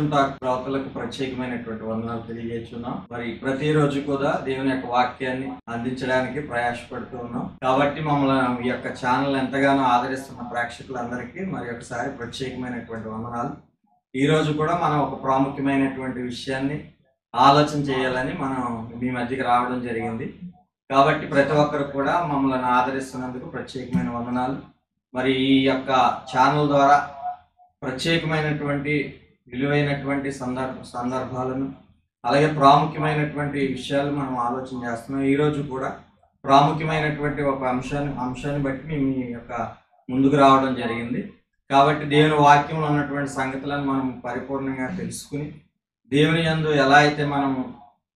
Freedom talk శ్రోతలకు ప్రత్యేకమైనటువంటి వందనాలు తెలియజేస్తున్నాం. మరి ప్రతిరోజు కూడా దేవుని యొక్క వాక్యాన్ని అందించడానికి ప్రయాసపడుతూ ఉన్నాం. కాబట్టి మమ్మల్ని ఈ యొక్క ఛానల్ ఎంతగానో ఆదరిస్తున్న ప్రేక్షకులందరికీ మరి ఒకసారి ప్రత్యేకమైనటువంటి వందనాలు. ఈ రోజు కూడా మనం ఒక ప్రాముఖ్యమైనటువంటి విషయాన్ని ఆలోచన చేయాలని మనం మీ మధ్యకి రావడం జరిగింది. కాబట్టి ప్రతి ఒక్కరు కూడా మమ్మల్ని ఆదరిస్తున్నందుకు ప్రత్యేకమైన వందనాలు. మరి ఈ యొక్క ఛానల్ ద్వారా ప్రత్యేకమైనటువంటి విలువైనటువంటి సందర్భాలను అలాగే ప్రాముఖ్యమైనటువంటి విషయాలు మనం ఆలోచన చేస్తున్నాం. ఈరోజు కూడా ప్రాముఖ్యమైనటువంటి ఒక అంశాన్ని బట్టి మేము మీ యొక్క ముందుకు రావడం జరిగింది. కాబట్టి దేవుని వాక్యంలో ఉన్నటువంటి సంగతులను మనం పరిపూర్ణంగా తెలుసుకుని దేవుని యందు ఎలా అయితే మనం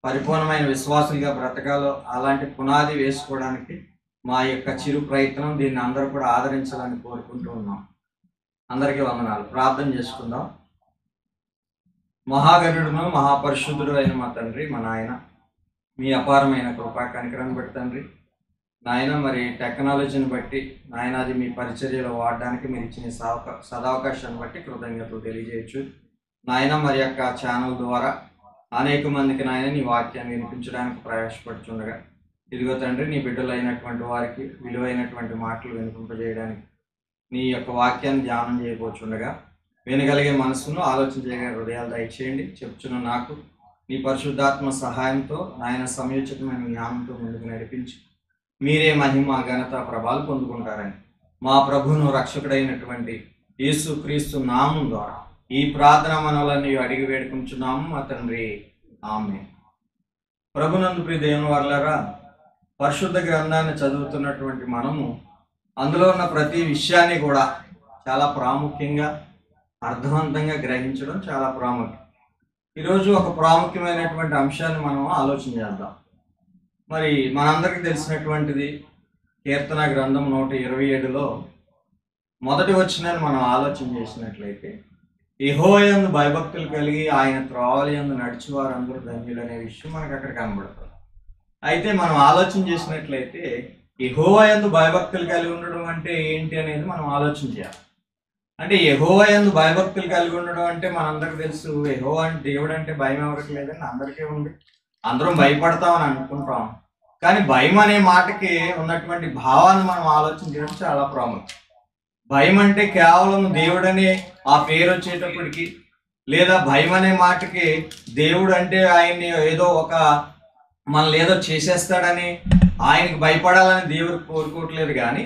పరిపూర్ణమైన విశ్వాసులుగా బ్రతకాలో అలాంటి పునాది వేసుకోవడానికి మా యొక్క చిరు ప్రయత్నం. దీన్ని అందరూ కూడా ఆదరించాలని కోరుకుంటూ ఉన్నాం. అందరికీ వందనాలు. ప్రార్థన చేసుకుందాం. మహాగణుడును మహాపరిశుద్ధుడు అయిన మా తండ్రి, మా నాయన, మీ అపారమైన కృపా కనికరాన్ని బట్టి తండ్రి నాయన, మరి టెక్నాలజీని బట్టి నాయన అది మీ పరిచర్యలో వాడడానికి మీరు ఇచ్చిన సదావకాశాన్ని బట్టి కృతజ్ఞతలు తెలియజేయచ్చు నాయన. మరి యొక్క ఛానల్ ద్వారా అనేక మందికి నాయన నీ వాక్యాన్ని వినిపించడానికి ప్రయాసపడుతుండగా ఇదిగో తండ్రి, నీ బిడ్డలైనటువంటి వారికి విలువైనటువంటి మాటలు వినిపింపజేయడానికి నీ యొక్క వాక్యాన్ని ధ్యానం చేయబోచుండగా వినగలిగే మనసును ఆలోచన చేయగలిగే హృదయాలు దయచేయండి. చెప్తున్న నాకు నీ పరిశుద్ధాత్మ సహాయంతో నాయన సమయోచితమైన జ్ఞానంతో ముందుకు నడిపించి మీరే మహిమ ఘనత ప్రభావాలు పొందుకుంటారని మా ప్రభువును రక్షకుడైనటువంటి యేసు క్రీస్తు నామం ద్వారా ఈ ప్రార్థన మనవలని అడిగి వేడుకుంటున్నాము మా తండ్రి, ఆమేన్. ప్రభునందు ప్రియ దేవుని వర్లారా, పరిశుద్ధ గ్రంథాన్ని చదువుతున్నటువంటి మనము అందులో ఉన్న ప్రతి విషయాన్ని కూడా చాలా ప్రాముఖ్యంగా అర్థవంతంగా గ్రహించడం చాలా ప్రాముఖ్యం. ఈరోజు ఒక ప్రాముఖ్యమైనటువంటి అంశాన్ని మనం ఆలోచన చేద్దాం. మరి మనందరికీ తెలిసినటువంటిది కీర్తన గ్రంథం 127లో మొదటి వచనాన్ని మనం ఆలోచన చేసినట్లయితే, యెహోవా యందు భయభక్తులు కలిగి ఆయన త్రోవల యందు నడిచి వారందరూ ధన్యులు అనే విషయం మనకు అక్కడ కనబడుతుంది. అయితే మనం ఆలోచన చేసినట్లయితే యెహోవా యందు భయభక్తులు కలిగి ఉండడం అంటే ఏంటి అనేది మనం ఆలోచన చేయాలి. అంటే యెహోవా యందు భయభక్తులు కలిగి ఉండడం అంటే మనందరికీ తెలుసు, యెహోవా అంటే దేవుడు అంటే భయం ఎవరికి లేదని అందరికీ ఉంది, అందరం భయపడతామని అనుకుంటాం. కానీ భయం అనే మాటకి ఉన్నటువంటి భావాన్ని మనం ఆలోచన చేయడం చాలా ప్రాముఖ్యం. భయం అంటే కేవలం దేవుడనే ఆ పేరు వచ్చేటప్పటికి, లేదా భయం అనే మాటకి దేవుడు అంటే ఆయన్ని ఏదో మనల్ని ఏదో చేసేస్తాడని ఆయనకి భయపడాలని దేవుడు కోరుకోవట్లేదు. కానీ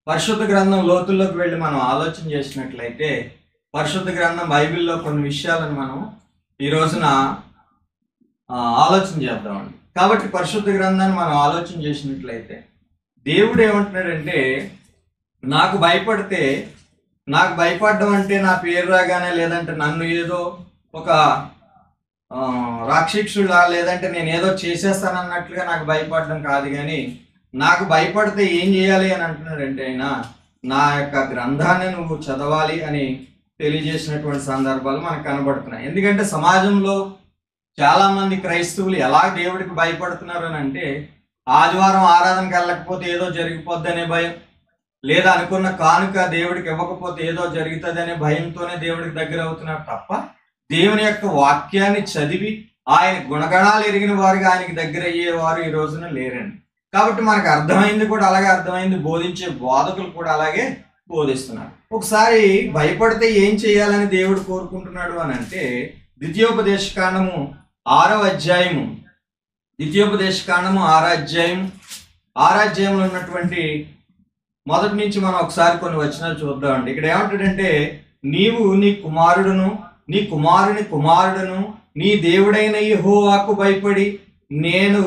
పరిశుద్ధ గ్రంథం లోతుల్లోకి వెళ్ళి మనం ఆలోచన చేసినట్లయితే పరిశుద్ధ గ్రంథం బైబిల్లో కొన్ని విషయాలను మనం ఈ రోజున ఆలోచన చేద్దామండి. కాబట్టి పరిశుద్ధ గ్రంథాన్ని మనం ఆలోచన చేసినట్లయితే దేవుడు ఏమంటున్నాడంటే, నాకు భయపడడం అంటే నా పేరు రాగానే, లేదంటే నన్ను ఏదో ఒక రాక్షసుడా, లేదంటే నేను ఏదో చేసేస్తానన్నట్లుగా నాకు భయపడడం కాదు. కానీ నాకు భయపడితే ఏం చేయాలి అని అంటున్నాడంటే, ఆయన నా యొక్క గ్రంథాన్ని నువ్వు చదవాలి అని తెలియజేసినటువంటి సందర్భాలు మనకు కనబడుతున్నాయి. ఎందుకంటే సమాజంలో చాలామంది క్రైస్తవులు ఎలా దేవుడికి భయపడుతున్నారు అని అంటే, ఆదివారం ఆరాధనకి వెళ్ళకపోతే ఏదో జరిగిపోద్ది అనే భయం, లేదా అనుకున్న కానుక దేవుడికి ఇవ్వకపోతే ఏదో జరుగుతుంది అనే భయంతోనే దేవుడికి దగ్గర అవుతున్నారు తప్ప దేవుని యొక్క వాక్యాన్ని చదివి ఆయన గుణగణాలు ఎరిగిన వారికి ఆయనకి దగ్గర అయ్యేవారు ఈ రోజున లేరండి. కాబట్టి మనకు అర్థమైంది కూడా అలాగే అర్థమైంది, బోధించే బోధకులు కూడా అలాగే బోధిస్తున్నారు. ఒకసారి భయపడితే ఏం చేయాలని దేవుడు కోరుకుంటున్నాడు అని అంటే, ద్వితీయోపదేశకాండము 6వ అధ్యాయము 6వ అధ్యాయంలో ఉన్నటువంటి మొదటి నుంచి మనం ఒకసారి కొన్ని వచనాలు చూద్దామండి. ఇక్కడ ఏమంటాడంటే, నీవు నీ కుమారుడును నీ దేవుడైన యెహోవాకు భయపడి నేను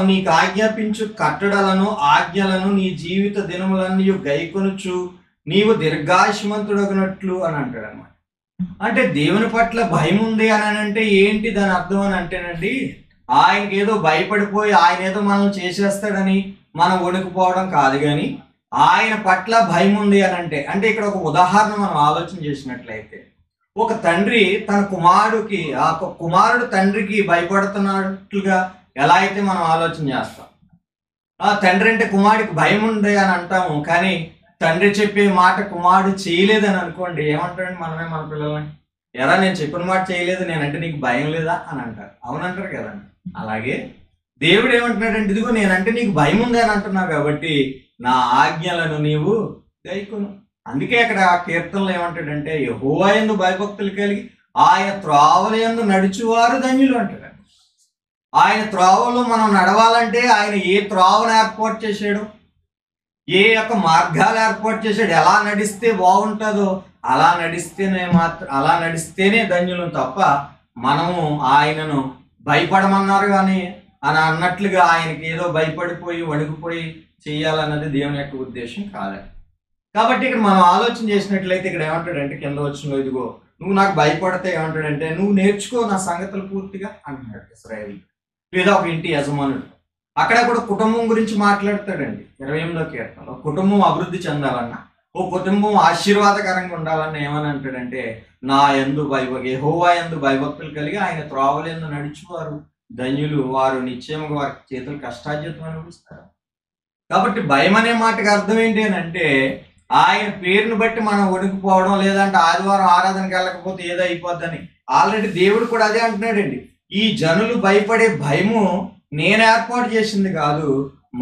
నీకు ఆజ్ఞాపించు కట్టడలను ఆజ్ఞలను నీ జీవిత దినములన్నీ గైకొనుచు నీవు దీర్ఘాయుష్మంతుడగినట్లు అని అంటాడు అన్నమాట. అంటే దేవుని పట్ల భయం ఉంది అని అంటే ఏంటి దాని అర్థం అని అంటేనండి, ఆయనకి ఏదో భయపడిపోయి ఆయన ఏదో మనం చేసేస్తాడని మనం వణుకుపోవడం కాదు. కానీ ఆయన పట్ల భయం ఉంది అని అంటే ఇక్కడ ఒక ఉదాహరణ మనం ఆలోచన చేసినట్లయితే, ఒక తండ్రి తన కుమారుడు తండ్రికి భయపడుతున్నట్లుగా ఎలా అయితే మనం ఆలోచన చేస్తాం. ఆ తండ్రి అంటే కుమారుడికి భయం ఉంది అని అంటాము, కానీ తండ్రి చెప్పే మాట కుమారుడు చేయలేదని అనుకోండి, ఏమంటాడండి మనమే మన పిల్లల్ని? ఎరా నేను చెప్పిన మాట చేయలేదు, నేనంటే నీకు భయం లేదా అని అంటారు. అవునంటారు కదండి. అలాగే దేవుడు ఏమంటున్నాడంటే, ఇదిగో నేనంటే నీకు భయం ఉంది అని అంటున్నావు కాబట్టి నా ఆజ్ఞలను నీవు గైకొను. అందుకే అక్కడ కీర్తనలు ఏమంటాడంటే, యెహోవా యందు భయభక్తులు కలిగి ఆయన త్రోవల యందు నడుచువారు ధన్యులు అంటాడు. ఆయన త్రోవలో మనం నడవాలంటే ఆయన ఏ త్రోవను ఏర్పాటు చేశాడు, ఏ యొక్క మార్గాలు ఏర్పాటు చేశాడు, ఎలా నడిస్తే బాగుంటుందో అలా నడిస్తేనే ధన్యులు తప్ప మనము ఆయనను భయపడమన్నారు కానీ అని అన్నట్లుగా ఆయనకి ఏదో భయపడిపోయి వణికిపోయి చేయాలన్నది దేవుని యొక్క ఉద్దేశం కాదండి. కాబట్టి ఇక్కడ మనం ఆలోచన చేసినట్లయితే ఇక్కడ ఏమంటాడంటే కింద వచ్చిన ఇదిగో నువ్వు నాకు భయపడితే ఏమంటాడంటే నువ్వు నేర్చుకో నా సంగతులు పూర్తిగా అంటున్నాడు ఇశ్రాయేలు. లేదా ఒక ఇంటి యజమానుడు అక్కడ కూడా కుటుంబం గురించి మాట్లాడతాడండి. 28వ కీర్తనలో కుటుంబం అభివృద్ధి చెందాలన్నా, ఓ కుటుంబం ఆశీర్వాదకరంగా ఉండాలన్నా ఏమని అంటాడంటే, నా యందు యెహోవా యందు భయభక్తులు కలిగి ఆయన త్రోవల యందు నడిచేవారు ధన్యులు, వారు నిశ్చయముగా వారి చేతులు కష్టార్జితం అనుభవిస్తారు. కాబట్టి భయం అనే మాటకి అర్థం ఏంటి అని అంటే, ఆయన పేరును బట్టి మనం వణికిపోవడం, లేదంటే ఆదివారం ఆరాధనకి వెళ్ళకపోతే ఏదో అయిపోద్దని. ఆల్రెడీ దేవుడు కూడా అదే అంటున్నాడండి. ఈ జనులు భయపడే భయము నేను ఏర్పాటు చేసింది కాదు,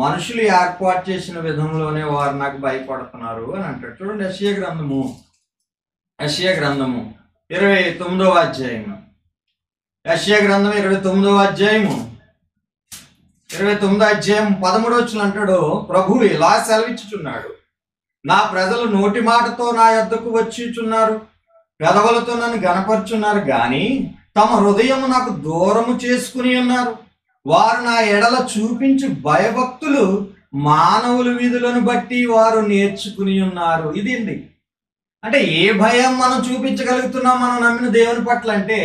మనుషులు ఏర్పాటు చేసిన విధంలోనే వారు నాకు భయపడుతున్నారు అని అంటాడు. చూడండి యెషయా గ్రంథము 29వ అధ్యాయము. యెషయా గ్రంథం 29వ అధ్యాయము 13వ వచనం అంటాడు, ప్రభువు ఇలా సెలవిచ్చుచున్నాడు, నా ప్రజలు నోటి మాటతో నా యొద్దకు వచ్చిచున్నారు, పెదవులతో నన్ను గణపరుచున్నారు, గాని తమ హృదయము నాకు దూరము చేసుకుని ఉన్నారు. వారు నా ఎడల చూపించు భయభక్తులు మానవుల విధులను బట్టి వారు నేర్చుకుని ఉన్నారు. ఇదండి. అంటే ఏ భయం మనం చూపించగలుగుతున్నాం మనం నమ్మిన దేవుని పట్ల అంటే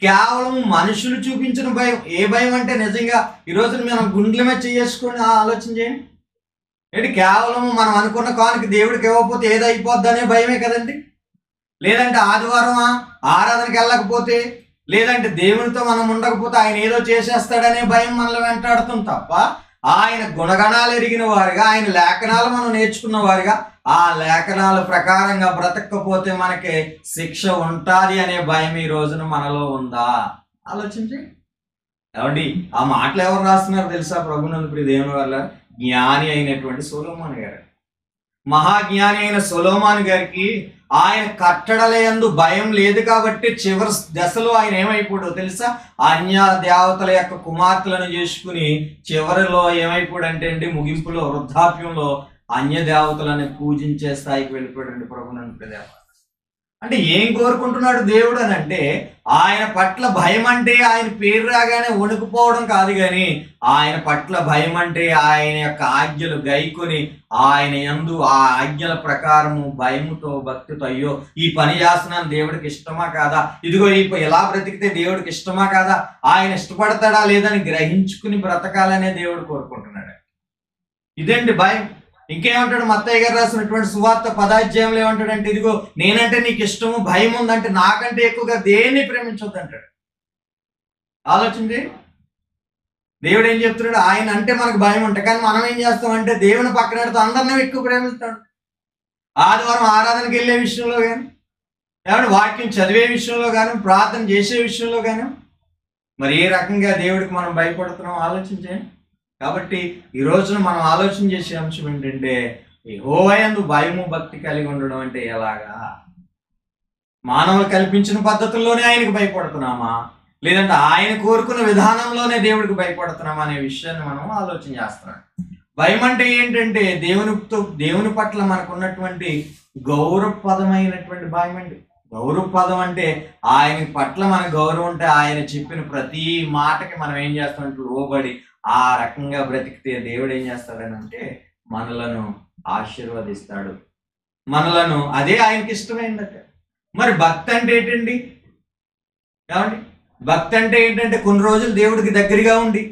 కేవలం మనుషులు చూపించిన భయం. ఏ భయం అంటే నిజంగా ఈరోజు మనం గుండెల మీద చేసుకొని ఆలోచన చేయండి. ఏంటి, కేవలం మనం అనుకున్న కానుక దేవుడికి ఇవ్వకపోతే ఏదో అయిపోద్ది అనే భయమే కదండి. లేదంటే ఆదివారం ఆరాధనకి వెళ్ళకపోతే, లేదంటే దేవునితో మనం ఉండకపోతే ఆయన ఏదో చేసేస్తాడనే భయం మనల్ని వెంటాడుతుంది తప్ప, ఆయన గుణగణాలు ఎరిగిన వారిగా, ఆయన లేఖనాలు మనం నేర్చుకున్న వారిగా, ఆ లేఖనాల ప్రకారంగా బ్రతకపోతే మనకి శిక్ష ఉంటుంది అనే భయం ఈ రోజున మనలో ఉందా? ఆలోచించి ఏమండి, ఆ మాటలు ఎవరు రాస్తున్నారు తెలుసా? ప్రభునందు ప్రియ దేవుని వల్ల జ్ఞాని అయినటువంటి సొలొమోను గారు. మహాజ్ఞాని అయిన సొలొమోను గారికి ఆయన కట్టడలందు భయం లేదు కాబట్టి చివరి దశలో ఆయన ఏమైపోయాడో తెలుసా? అన్య దేవతల యొక్క కుమార్తెలను చేసుకుని చివరిలో ఏమైపోయాడంటే అండి, ముగింపులో వృద్ధాప్యంలో అన్య దేవతలను పూజించే స్థాయికి వెళ్ళిపోయాడండి ప్రభునందు దేవ. అంటే ఏం కోరుకుంటున్నాడు దేవుడు అని అంటే, ఆయన పట్ల భయం అంటే ఆయన పేరు రాగానే వణుకుపోవడం కాదు, కానీ ఆయన పట్ల భయం అంటే ఆయన యొక్క ఆజ్ఞలు గైకొని ఆయన యందు ఆ ఆజ్ఞల ప్రకారము భయముతో భక్తితో, అయ్యో ఈ పని చేస్తున్నాను దేవుడికి ఇష్టమా కాదా, ఇదిగో ఇలా బ్రతికితే దేవుడికి ఇష్టమా కాదా, ఆయన ఇష్టపడతాడా లేదని గ్రహించుకుని బ్రతకాలనే దేవుడు కోరుకుంటున్నాడు. ఇదండి భయం. ఇంకేమంటాడు మత్తయ్య గారు రాసినటువంటి సువార్త 10వ అధ్యాయంలో ఏమంటాడంటే, ఇదిగో నేనంటే నీకు ఇష్టము, భయం ఉందంటే నాకంటే ఎక్కువగా దేన్ని ప్రేమించొద్దు అంటాడు. ఆలోచించి దేవుడు ఏం చెప్తున్నాడు? ఆయన అంటే మనకు భయం ఉంటుంది, కానీ మనం ఏం చేస్తామంటే దేవుని పక్కన పెడితే అందరినీ ఎక్కువ ప్రేమిస్తాడు. ఆదివారం ఆరాధనకి వెళ్ళే విషయంలో కానీ, ఏమంటే వాక్యం చదివే విషయంలో కానీ, ప్రార్థన చేసే విషయంలో కానీ, మరి ఏ రకంగా దేవుడికి మనం భయపడుతున్నాం ఆలోచించండి. కాబట్టి ఈ రోజున మనం ఆలోచన చేసే అంశం ఏంటంటే, యెహోవా యందు భయము భక్తి కలిగి ఉండడం అంటే ఎలాగా? మానవులు కల్పించిన పద్ధతుల్లోనే ఆయనకు భయపడుతున్నామా, లేదంటే ఆయన కోరుకున్న విధానంలోనే దేవుడికి భయపడుతున్నామా అనే విషయాన్ని మనం ఆలోచన చేస్తున్నాం. భయం అంటే ఏంటంటే దేవుని పట్ల మనకు ఉన్నటువంటి గౌరవపదమైనటువంటి భయం అండి. గౌరవపదం అంటే ఆయన పట్ల మన గౌరవం ఉంటే ఆయన చెప్పిన ప్రతి మాటకి మనం ఏం చేస్తామంటే లోబడి ఆ రకంగా బ్రతికితే దేవుడు ఏం చేస్తాడని అంటే మనలను ఆశీర్వదిస్తాడు, మనలను, అదే ఆయనకి ఇష్టమైందట. మరి భక్తి అంటే ఏంటండి? ఏమండి, భక్తి అంటే ఏంటంటే కొన్ని రోజులు దేవుడికి దగ్గరగా ఉండి,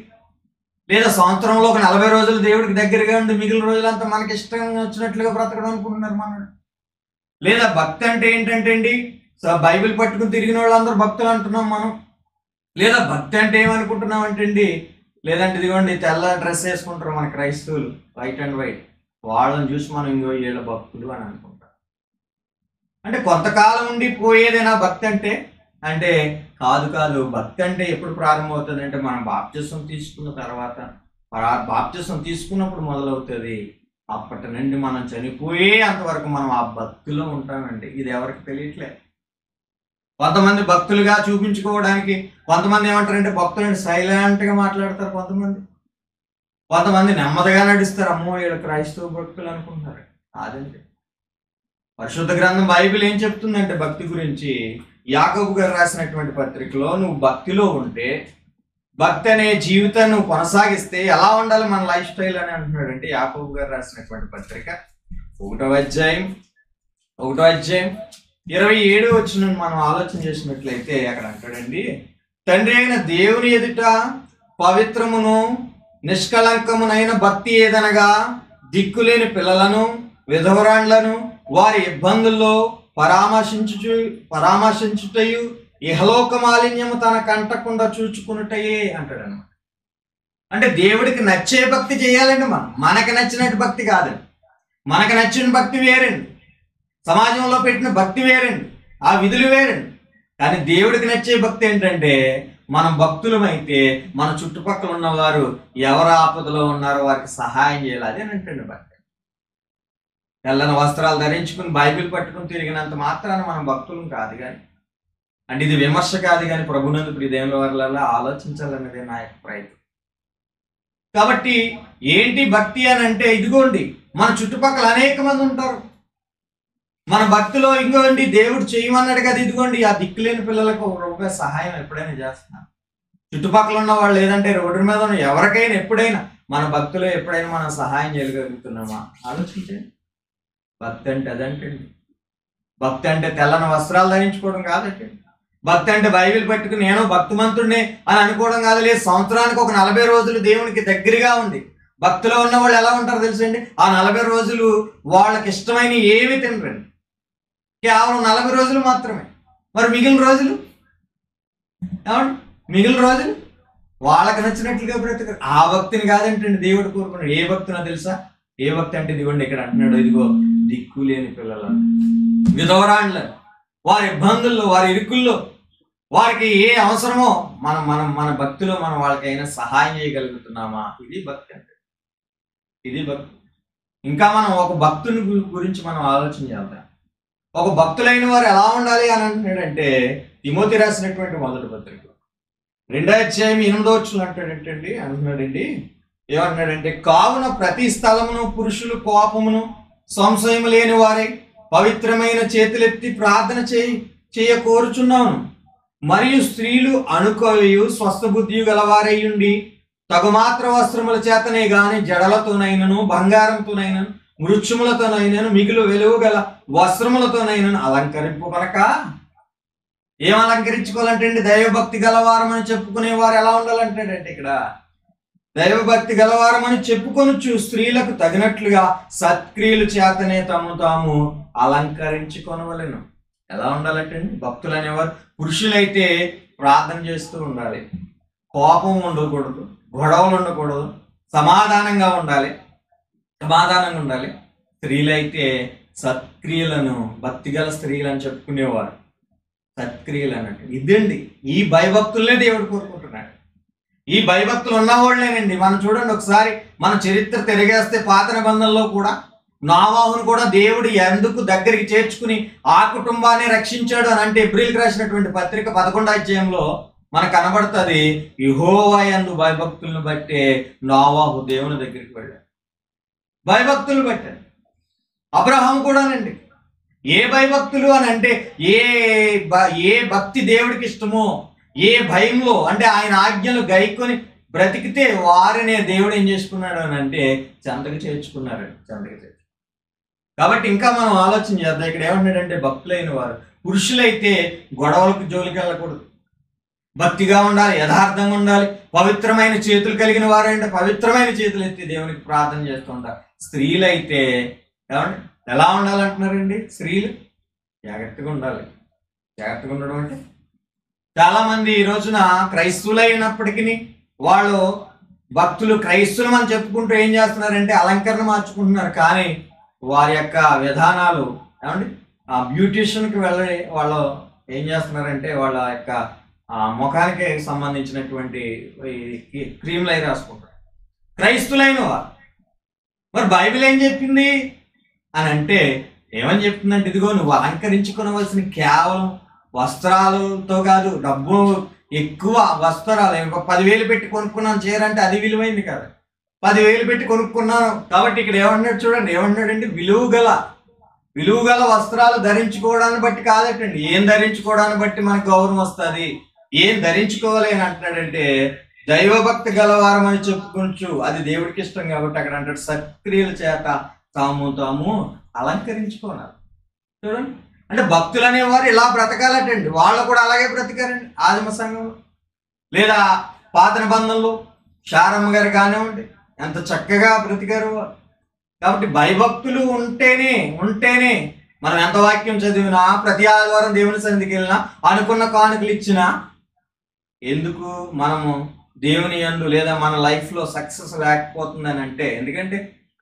లేదా సంవత్సరంలో ఒక 40 రోజులు దేవుడికి దగ్గరగా ఉండి మిగిలిన రోజులంతా మనకి ఇష్టం వచ్చినట్లుగా బ్రతకడం అనుకుంటున్నారు మనల్ని. లేదా భక్తి అంటే ఏంటంటే అండి, బైబిల్ పట్టుకుని తిరిగిన వాళ్ళందరూ భక్తులు అంటున్నాం మనం. లేదా భక్తి అంటే ఏమనుకుంటున్నాం అంటే అండి, లేదంటే ఇదిగోండి తెల్ల డ్రెస్ వేసుకుంటారు మన క్రైస్తవులు, వైట్ అండ్ వైట్, వాళ్ళని చూసి మనం ఇంకో ఏళ్ళ భక్తులు అని అనుకుంటాం. అంటే కొంతకాలం ఉండి పోయేదేనా భక్తి అంటే? అంటే కాదు కాదు, భక్తి అంటే ఎప్పుడు ప్రారంభమవుతుంది అంటే మనం బాప్తిసం తీసుకున్న తర్వాత, బాప్తిసం తీసుకున్నప్పుడు మొదలవుతుంది. అప్పటి నుండి మనం చనిపోయే అంతవరకు మనం ఆ భక్తిలో ఉంటామండి. ఇది ఎవరికి తెలియట్లేదు. కొంతమంది భక్తులుగా చూపించుకోవడానికి, కొంతమంది ఏమంటారంటే భక్తులు సైలెంట్గా మాట్లాడతారు, కొంతమంది నెమ్మదిగా నడుస్తారు. అమ్మో వీళ్ళు క్రైస్తవ భక్తులు అనుకుంటారు. కాదండి. పరిశుద్ధ గ్రంథం బైబిల్ ఏం చెప్తుందంటే భక్తి గురించి, యాకోబు గారు రాసినటువంటి పత్రికలో, నువ్వు భక్తిలో ఉంటే, భక్తి అనే జీవితాన్ని నువ్వు కొనసాగిస్తే ఎలా ఉండాలి మన లైఫ్ స్టైల్ అని అంటున్నాడంటే, యాకోబు గారు రాసినటువంటి పత్రిక 1వ అధ్యాయం 27వ వచనం మనం ఆలోచన చేసినట్లయితే అక్కడ అంటాడండి, తండ్రి అయిన దేవుని ఎదుట పవిత్రమును నిష్కళంకమునైన భక్తి ఏదనగా దిక్కులేని పిల్లలను, విధవరాండ్లను వారి ఇబ్బందుల్లో పరామర్శించుటయు ఇహలోక మాలిన్యము తన కంటకుండా చూచుకున్నటయే అంటాడు అన్నమాట. అంటే దేవుడికి నచ్చే భక్తి చేయాలండి. మనకి నచ్చినట్టు భక్తి కాదండి. మనకు నచ్చిన భక్తి వేరండి, సమాజంలో పెట్టిన భక్తి వేరండి, ఆ విధులు వేరండి. కానీ దేవుడికి నచ్చే భక్తి ఏంటంటే, మనం భక్తులమైతే మన చుట్టుపక్కల ఉన్నవారు ఎవరు ఆపదలో ఉన్నారో వారికి సహాయం చేయాలి. అదేనంటండి భక్తి. తెల్లని వస్త్రాలు ధరించుకుని బైబిల్ పట్టుకుని తిరిగినంత మాత్రాన మనం భక్తులం కాదు. కానీ అంటే ఇది విమర్శ కాదు, కానీ ప్రభునందు ప్రియదేవుల వల్ల ఆలోచించాలన్నదే నా యొక్క ప్రయత్నం. కాబట్టి ఏంటి భక్తి అని అంటే, ఇదిగోండి మన చుట్టుపక్కల అనేక మంది ఉంటారు. మన భక్తిలో ఇంకోండి దేవుడు చేయమన్నాడు కదా, ఇదిగోండి ఆ దిక్కులేని పిల్లలకు ఒక రూపాయి సహాయం ఎప్పుడైనా చేస్తున్నాం. చుట్టుపక్కల ఉన్న వాళ్ళు, లేదంటే రోడ్డు మీద ఉన్న ఎవరికైనా ఎప్పుడైనా మన భక్తిలో ఎప్పుడైనా మనం సహాయం చేయగలుగుతున్నామా? ఆలోచించండి. భక్తి అంటే అదంటండి. భక్తి అంటే తెల్లని వస్త్రాలు ధరించుకోవడం కాదండి. భక్తి అంటే బైబిల్ పట్టుకుని నేను భక్తిమంతుడిని అని అనుకోవడం కాదు. లేదు, సంవత్సరానికి ఒక 40 రోజులు దేవునికి దగ్గరగా ఉంది. భక్తిలో ఉన్న వాళ్ళు ఎలా ఉంటారో తెలుసండి, ఆ 40 రోజులు వాళ్ళకి ఇష్టమైన ఏమి తినరండి. కేవలం 40 రోజులు మాత్రమే. మరి మిగిలిన రోజులు వాళ్ళకి నచ్చినట్లుగా బ్రతకరు. ఆ భక్తిని కాదంటండి దేవుడు కోరుకున్నాడు. ఏ భక్తినో తెలుసా? ఏ భక్తి అంటే ఇదిగోండి ఇక్కడ అంటున్నాడు, ఇదిగో దిక్కులేని పిల్లలను, విధవరాండ్లను, వారి ఇబ్బందుల్లో, వారి ఇరుకుల్లో, వారికి ఏ అవసరమో మన భక్తిలో మనం వాళ్ళకైనా సహాయం చేయగలుగుతున్నామా? ఇది భక్తి అంటే. ఇది భక్తి. ఇంకా మనం ఒక భక్తుని గురించి మనం ఆలోచన చేద్దాం. ఒక భక్తులైన వారు ఎలా ఉండాలి అని అంటున్నాడంటే, తిమోతి రాసినటువంటి మొదటి పత్రిక 2వ అధ్యాయం 8వ వచనం అంటున్నాడండి, ఏమంటున్నాడంటే, కావున ప్రతి స్థలమును పురుషులు కోపమును సంశయం లేని వారై పవిత్రమైన చేతులెత్తి ప్రార్థన చేయ కోరుచున్నాను. మరియు స్త్రీలు అనుకోయు స్వస్థ బుద్ధి గలవారయ్యుండి తగుమాత్ర వస్త్రముల చేతనే గాని జడలతోనైనను, బంగారంతోనైనను, మృత్యుములతోనైనను, మిగులు వెలుగు గల వస్త్రములతోనైనను అలంకరింపు కనుక. ఏం అలంకరించుకోవాలంటే అండి, దైవభక్తి గలవారం అని చెప్పుకునేవారు ఎలా ఉండాలంటాడంటే, ఇక్కడ దైవభక్తి గలవారమని చెప్పుకొనొచ్చు స్త్రీలకు తగినట్లుగా సత్క్రియలు చేతనే తాము అలంకరించుకొనవలెను. ఎలా ఉండాలంటే అండి, భక్తులు అనేవారు పురుషులైతే ప్రార్థన చేస్తూ ఉండాలి, కోపం ఉండకూడదు, గొడవలు ఉండకూడదు, సమాధానంగా ఉండాలి. స్త్రీలైతే సత్క్రియలను, భక్తిగల స్త్రీలు అని చెప్పుకునేవారు. సత్క్రియలు అన్నట్టు ఇదండి. ఈ భయభక్తులనే దేవుడు కోరుకుంటున్నాడు. ఈ భయభక్తులు ఉన్నవాళ్ళేనండి. మనం చూడండి, ఒకసారి మన చరిత్ర తిరిగేస్తే పాత నిబంధనలో కూడా నోవాహును కూడా దేవుడు ఎందుకు దగ్గరికి చేర్చుకుని ఆ కుటుంబాన్ని రక్షించాడు అని అంటే, ఎబ్రీయులకు రాసినటువంటి పత్రిక 11వ అధ్యాయంలో మనకు కనబడుతుంది. యెహోవా యందు భయభక్తులను బట్టే నోవాహు దేవుని దగ్గరికి వెళ్ళాడు. భయభక్తులు బట్టాడు. అబ్రహాము కూడానండి. ఏ భయభక్తులు అని అంటే, ఏ భక్తి దేవుడికి ఇష్టమో, ఏ భయంలో అంటే ఆయన ఆజ్ఞలు గైకొని బ్రతికితే వారినే దేవుడు ఏం చేసుకున్నాడు అని అంటే చెంతకు చేర్చుకున్నాడు. కాబట్టి ఇంకా మనం ఆలోచన చేద్దాం. ఇక్కడ ఏమంటాడంటే, భక్తులైన వారు పురుషులైతే గొడవలకు జోలికి వెళ్ళకూడదు, భక్తిగా ఉండాలి, యథార్థంగా ఉండాలి, పవిత్రమైన చేతులు కలిగిన వారంటే పవిత్రమైన చేతులు ఎత్తి దేవునికి ప్రార్థన చేస్తూ ఉంటారు. స్త్రీలైతే ఏమంటే ఎలా ఉండాలంటున్నారండి? స్త్రీలు జాగ్రత్తగా ఉండాలి. జాగ్రత్తగా ఉండడం అంటే, చాలామంది ఈ రోజున క్రైస్తవులైనప్పటికీ వాళ్ళు భక్తులు క్రైస్తవులు అని చెప్పుకుంటూ ఏం చేస్తున్నారంటే అలంకరణ మార్చుకుంటున్నారు. కానీ వారి యొక్క విధానాలు ఏమండి, ఆ బ్యూటిషియన్కి వెళ్ళి వాళ్ళు ఏం చేస్తున్నారంటే వాళ్ళ యొక్క ముఖానికి సంబంధించినటువంటి క్రీమ్లు అయి రాసుకుంటారు. క్రైస్తులైన వారు మరి బైబిల్ ఏం చెప్పింది అని అంటే ఏమని చెప్తుందంటే, ఇదిగో నువ్వు అలంకరించుకోవలసిన కేవలం వస్త్రాలతో కాదు, డబ్బు ఎక్కువ వస్త్రాలు 10,000 పెట్టి కొనుక్కున్నాను చీరంటే అది విలువైంది కాదు, 10,000 పెట్టి కొనుక్కున్నాను. కాబట్టి ఇక్కడ ఏమన్నాడు చూడండి, ఏమన్నాడంటే విలువ గల వస్త్రాలు ధరించుకోవడాన్ని బట్టి కాదటండి, ఏం ధరించుకోవడాన్ని బట్టి మనకు గౌరవం వస్తుంది, ఏం ధరించుకోవాలి అని అంటున్నాడంటే దైవభక్తి గలవారం అని చెప్పుకొంచు, అది దేవుడికి ఇష్టం కాబట్టి అక్కడ అంటాడు సత్క్రియల చేత తాము అలంకరించుకోవాలి. చూడండి, అంటే భక్తులు అనేవారు ఇలా బ్రతకాలటండి, వాళ్ళు కూడా అలాగే బ్రతికారండి ఆదిమ సంఘంలో, లేదా పాత నిబంధనలు శారమ్మ గారు కానివ్వండి ఎంత చక్కగా బ్రతికారు. కాబట్టి భయభక్తులు ఉంటేనే మనం ఎంత వాక్యం చదివినా, ప్రతి ఆదివారం దేవుని సన్నిధికి వెళ్ళినా, అనుకున్న కానుకలు ఇచ్చినా, ఎందుకు మనము దేవుని యందు లేదా మన లైఫ్లో సక్సెస్ లేకపోతుందని అంటే, ఎందుకంటే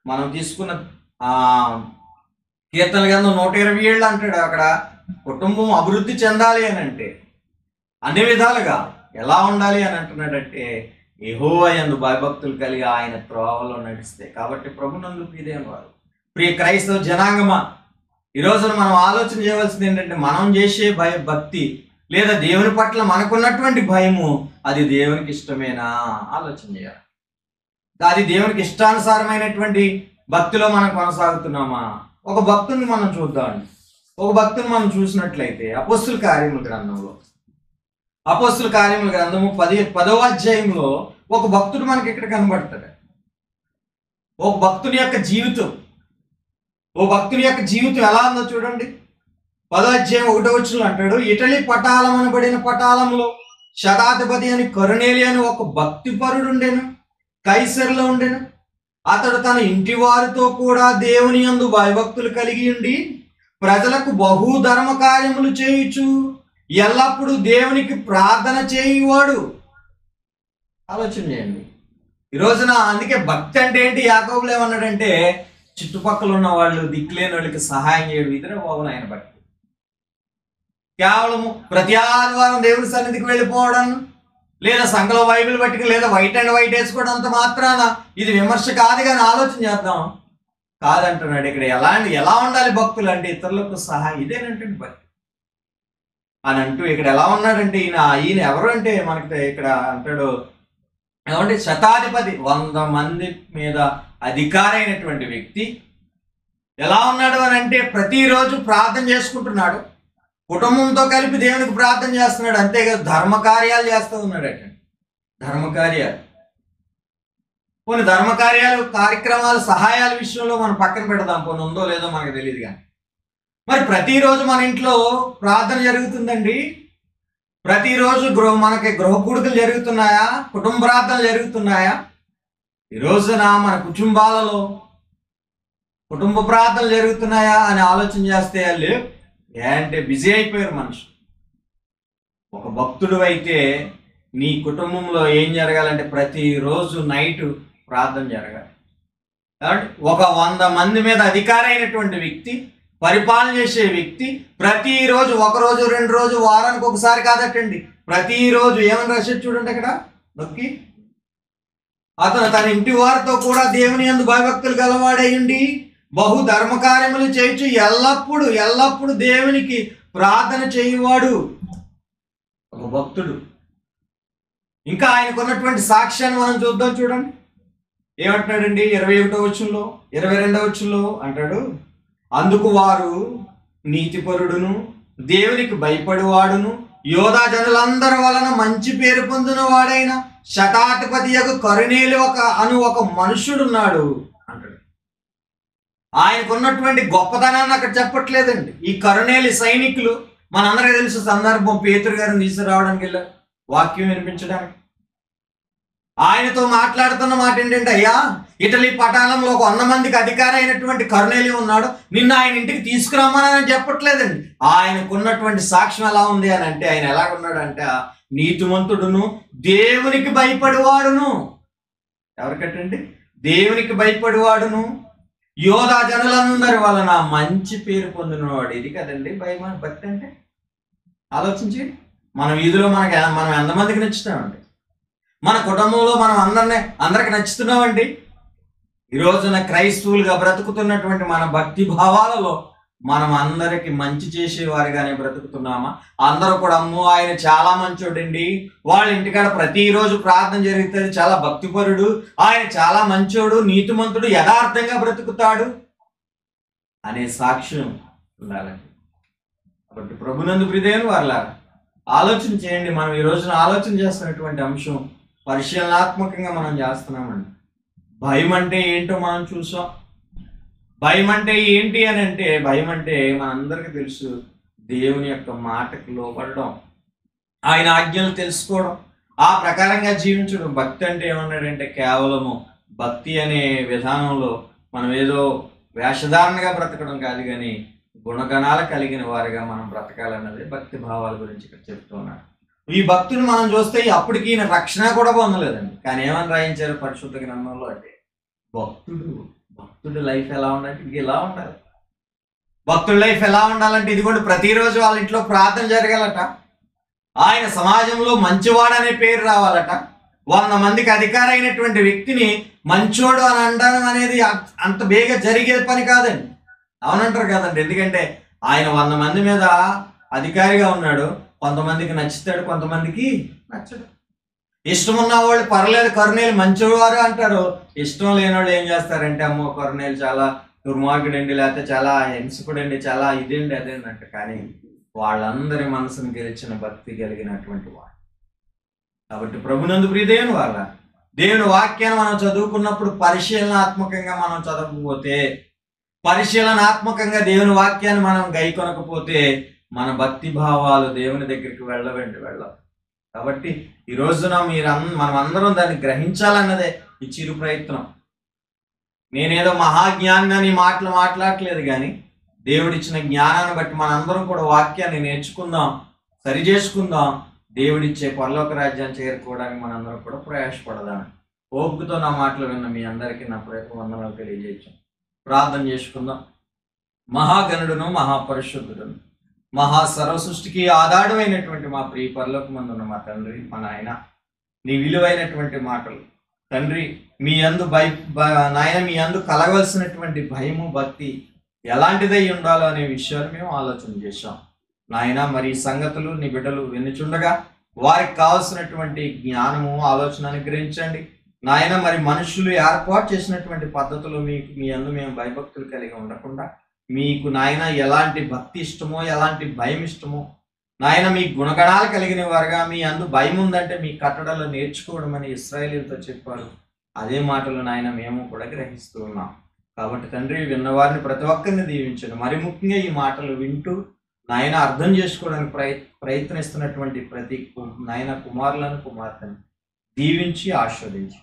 మనం తీసుకున్న కీర్తన గ్రంథం 120 ఏళ్ళు అంటాడు, అక్కడ కుటుంబం అభివృద్ధి చెందాలి అని అంటే అన్ని విధాలుగా ఎలా ఉండాలి అని అంటున్నాడంటే యెహోవా యందు భయభక్తులు కలిగి ఆయన త్రోవలో నడిస్తే. కాబట్టి ప్రభునందు ప్రియమైన వారు, ప్రియ క్రైస్తవ జనాంగమా, ఈ రోజున మనం ఆలోచన చేయవలసింది ఏంటంటే, మనం చేసే భక్తి లేదా దేవుని పట్ల మనకున్నటువంటి భయము అది దేవునికి ఇష్టమేనా ఆలోచన చేయాలి. అది దేవునికి ఇష్టానుసారమైనటువంటి భక్తిలో మనం కొనసాగుతున్నామా? ఒక భక్తుని మనం చూద్దామండి. ఒక భక్తుని మనం చూసినట్లయితే అపోస్తుల కార్యముల గ్రంథము 10వ అధ్యాయంలో ఒక భక్తుడు మనకి ఇక్కడ కనబడతాడు. ఒక భక్తుని యొక్క జీవితం ఎలా ఉందో చూడండి. 10వ అధ్యాయం 1వ వచనంలో అంటాడు, ఇటలీ పటాలం అనబడిన పటాలంలో శతాధిపతి అని కొర్నేలి అని ఒక భక్తిపరుడు ఉండెను, కైసరులో ఉండెను. అతడు తన ఇంటి వారితో కూడా దేవుని యందు భయభక్తులు కలిగి ఉండి ప్రజలకు బహుధర్మ కార్యములు చేయుచు ఎల్లప్పుడూ దేవునికి ప్రార్థన చేయువాడు. ఆలోచన చేయండి. ఈ రోజున అందుకే భక్తి అంటే ఏంటి? యాకోబులు ఏమన్నాడంటే, చుట్టుపక్కల ఉన్న వాళ్ళు దిక్కులేని వాళ్ళకి సహాయం చేయడం, ఇతర బాబులు ఆయన భక్తి. కేవలము ప్రతి ఆదివారం దేవుని సన్నిధికి వెళ్ళిపోవడం, లేదా సంఘంలో బైబిల్ పట్టుకుని, లేదా వైట్ అండ్ వైట్ వేసుకోవడం అంత మాత్రాన ఇది విమర్శ కాదు, కానీ ఆలోచన చేద్దాం. కాదంటున్నాడు ఇక్కడ. ఎలా ఉండాలి భక్తులు అంటే ఇతరులకు సహాయం, ఇదేనంటే భక్తి అని అంటూ ఇక్కడ ఎలా ఉన్నాడంటే ఈయన ఎవరు అంటే మనకి ఇక్కడ అంటాడు ఏమంటే శతాధిపతి, 100 మంది మీద అధికారి అయినటువంటి వ్యక్తి. ఎలా ఉన్నాడు అని అంటే ప్రతిరోజు ప్రార్థన చేసుకుంటున్నాడు, కుటుంబంతో కలిపి దేవునికి ప్రార్థన చేస్తున్నాడు, అంతేకాదు ధర్మకార్యాలు చేస్తూ ఉన్నాడు. ధర్మకార్యాలు కార్యక్రమాలు సహాయాల విషయంలో మనం పక్కన పెడదాం, పోనీ ఉందో లేదో మనకు తెలియదు. కానీ మరి ప్రతిరోజు మన ఇంట్లో ప్రార్థన జరుగుతుందండి. ప్రతిరోజు మనకి గృహ కూడికలు జరుగుతున్నాయా? కుటుంబ ప్రార్థనలు జరుగుతున్నాయా? ఈ రోజున మన కుటుంబాలలో కుటుంబ ప్రార్థనలు జరుగుతున్నాయా అని ఆలోచన చేస్తే లేవు. ఏంటంటే బిజీ అయిపోయారు మనుషులు. ఒక భక్తుడు అయితే నీ కుటుంబంలో ఏం జరగాలంటే ప్రతిరోజు నైట్ ప్రార్థన జరగాలి. కాబట్టి ఒక 100 మంది మీద అధికారి అయినటువంటి వ్యక్తి, పరిపాలన చేసే వ్యక్తి ప్రతిరోజు, ఒకరోజు 2 రోజు, వారానికి ఒకసారి కాదటండి, ప్రతిరోజు ఏమని రాసేది చూడండి అక్కడ నొక్కి, అతను తన ఇంటి వారితో కూడా దేవుని యందు భయభక్తులు గలవాడయ్యుండి బహు ధర్మకార్యములు చేయించు ఎల్లప్పుడు దేవునికి ప్రార్థన చేయువాడు ఒక భక్తుడు. ఇంకా ఆయనకున్నటువంటి సాక్ష్యాన్ని మనం చూద్దాం. చూడండి ఏమంటున్నాడండి 21వ వచనంలో, 22వ వచనంలో అంటాడు, అందుకు వారు నీతిపరుడును దేవునికి భయపడివాడును యోధా జనులందరి వలన మంచి పేరు పొందిన వాడైన శతాధిపతియగు కొర్నేలి ఒక మనుషుడున్నాడు అంటాడు. ఆయనకున్నటువంటి గొప్పతనాన్ని అక్కడ చెప్పట్లేదండి. ఈ కొర్నేలి సైనికులు మనందరికీ తెలుసు సందర్భం, పేతురు గారిని తీసుకురావడానికి వెళ్ళారు వాక్యం వినిపించడానికి. ఆయనతో మాట్లాడుతున్న మాట ఏంటంటే, అయ్యా ఇటలీ పటాలంలో ఒక 100 మందికి అధికారి అయినటువంటి కొర్నేలి ఉన్నాడు, నిన్న ఆయన ఇంటికి తీసుకురమ్మని చెప్పట్లేదండి. ఆయనకున్నటువంటి సాక్ష్యం ఎలా ఉంది అని అంటే, ఆయన ఎలాగున్నాడు అంటే నీతిమంతుడును దేవునికి భయపడివాడును. ఎవరికటండి? దేవునికి భయపడివాడును యోధా జనులందరి వలన మంచి పేరు పొందినవాడు. ఇది కదండి భక్తి అంటే. ఆలోచించి మన వీధిలో మనం ఎంతమందికి నచ్చుతామండి? మన కుటుంబంలో మనం అందరికి నచ్చుతున్నామండి? ఈ రోజున క్రైస్తవులుగా బ్రతుకుతున్నటువంటి మన భక్తి భావాలలో మనం అందరికి మంచి చేసేవారిగానే బ్రతుకుతున్నామా? అందరూ కూడా అమ్మో ఆయన చాలా మంచోడండి, వాళ్ళ ఇంటికాడ ప్రతిరోజు ప్రార్థన జరుగుతుంది, చాలా భక్తిపరుడు, ఆయన చాలా మంచోడు, నీతిమంతుడు, యథార్థంగా బ్రతుకుతాడు అనే సాక్ష్యం ఉండాలండి. కాబట్టి ప్రభునందు ప్రియమైన వారలారా, ఆలోచన చేయండి. మనం ఈ రోజున ఆలోచన చేస్తున్నటువంటి అంశం పరిశీలనాత్మకంగా మనం చేస్తున్నామండి. భయం అంటే ఏంటో మనం చూసాం. భయం అంటే ఏంటి అని అంటే, భయం అంటే మనందరికీ తెలుసు, దేవుని యొక్క మాటకు లోబడడం, ఆయన ఆజ్ఞలు తెలుసుకోవడం, ఆ ప్రకారంగా జీవించడం. భక్తి అంటే ఏమన్నాడంటే కేవలము భక్తి అనే విధానంలో మనం ఏదో వేషధారణగా బ్రతకడం కాదు, కానీ గుణగణాలు కలిగిన వారిగా మనం బ్రతకాలన్నది భక్తి భావాల గురించి ఇక్కడ చెప్తున్నాడు. ఈ భక్తుని మనం చూస్తే అప్పటికి ఈయన రక్షణ కూడా పొందలేదండి, కానీ ఏమని రాయించారు పరిశుద్ధ గ్రంథంలో అంటే భక్తుడి లైఫ్ ఎలా ఉండాలంటే ఇది ఇలా ఉండాలి. భక్తుడి లైఫ్ ఎలా ఉండాలంటే ఇదిగోండి, ప్రతిరోజు వాళ్ళ ఇంట్లో ప్రార్థన జరగాలట, ఆయన సమాజంలో మంచివాడనే పేరు రావాలట, 100 మందికి అధికారైనటువంటి వ్యక్తిని మంచోడు అని అనడం అనేది అంత బేగా జరిగే పని కాదండి. అవునంటారు కదండి, ఎందుకంటే ఆయన 100 మంది మీద అధికారిగా ఉన్నాడు. కొంతమందికి నచ్చుతాడు, కొంతమందికి నచ్చడు. ఇష్టం ఉన్న వాళ్ళు పర్లేదు, కరుణేలు మంచివారు అంటారు. ఇష్టం లేని వాళ్ళు ఏం చేస్తారంటే అమ్మో కరుణేలు చాలా దుర్మార్గుడండి, లేకపోతే చాలా హింసకుడండి, చాలా ఇదేంటి అదేంటి అంట. కానీ వాళ్ళందరి మనసును గెలిచిన భక్తి కలిగినటువంటి వాడు. కాబట్టి ప్రభునందు ప్రియదేవుని వాళ్ళ దేవుని వాక్యాన్ని మనం చదువుకున్నప్పుడు పరిశీలనాత్మకంగా మనం చదవకపోతే, పరిశీలనాత్మకంగా దేవుని వాక్యాన్ని మనం గైకొనకపోతే మన భక్తి భావాలు దేవుని దగ్గరికి వెళ్ళవు. కాబట్టి ఈ రోజున మనం అందరం దాన్ని గ్రహించాలన్నదే ఈ చిరు ప్రయత్నం. నేనేదో మహాజ్ఞానాన్ని మాట్లాడట్లేదు, కానీ దేవుడిచ్చిన జ్ఞానాన్ని బట్టి మనందరం కూడా వాక్యాన్ని నేర్చుకుందాం, సరి చేసుకుందాం, దేవుడిచ్చే పరలోక రాజ్యాన్ని చేరుకోవడానికి మనందరం కూడా ప్రయాసపడదాం. ఓపికతో నా మాటలు విన్న మీ అందరికీ నా వందనాలు తెలియజేయచ్చు. ప్రార్థన చేసుకుందాం. మహాగణుడును మహాపరిశుద్ధుడును మహా సర్వసృష్టికి ఆధారమైనటువంటి మా ప్రియ పరలోకమందున్న మా తండ్రి, మా నాయన, నీ విలువైనటువంటి మాటలు తండ్రి, మీ యందు నాయన మీ యందు కలగవలసినటువంటి భయము భక్తి ఎలాంటిదై ఉండాలో అనే విషయాలు మేము ఆలోచన చేశాం నాయన. మరి ఈ సంగతులు నీ బిడ్డలు వినుచుండగా వారికి కావాల్సినటువంటి జ్ఞానము ఆలోచన అనుగ్రహించండి నాయన. మరి మనుషులు ఏర్పాటు చేసినటువంటి పద్ధతులు మీ యందు మేము భయభక్తులు కలిగి ఉండకుండా మీకు నాయన ఎలాంటి భక్తి ఇష్టమో, ఎలాంటి భయం ఇష్టమో నాయన, మీ గుణగణాలు కలిగిన వారుగా మీ అందు భయం ఉందంటే మీ కట్టడలో నేర్చుకోవడం అని ఇశ్రాయేలీయులతో చెప్పారు. అదే మాటలు నాయన మేము కూడా గ్రహిస్తూ ఉన్నాం. కాబట్టి తండ్రి, విన్నవారిని ప్రతి ఒక్కరిని దీవించండి. మరి ముఖ్యంగా ఈ మాటలు వింటూ నాయన అర్థం చేసుకోవడానికి ప్రయత్నిస్తున్నటువంటి ప్రతి నాయన కుమారులను కుమార్తెను దీవించి ఆస్వాదించి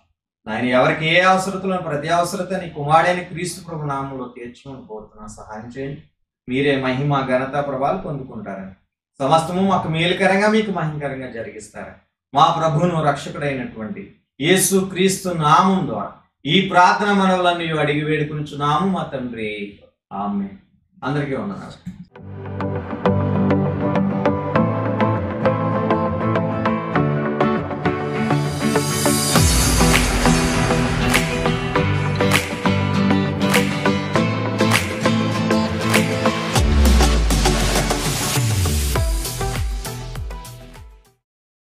నాయన, ఎవరికి ఏ అవసరతలో ప్రతి అవసరత నీ కుమారుడైన క్రీస్తు ప్రభు నామములో తీర్చుకొని కోరుతున్నాను. సహాయం చేయండి. మీరే మహిమ ఘనత ప్రభావాలు పొందుకుంటారని, సమస్తము మాకు మేలుకరంగా మీకు మహిమకరంగా జరిగిస్తారని మా ప్రభువును రక్షకుడైనటువంటి యేసు క్రీస్తు నామం ద్వారా ఈ ప్రార్థన మనవులన్నీ అడిగి వేడుకొనుచున్నాము మా తండ్రి. ఆమేన్. అందరికీ వందనాలు.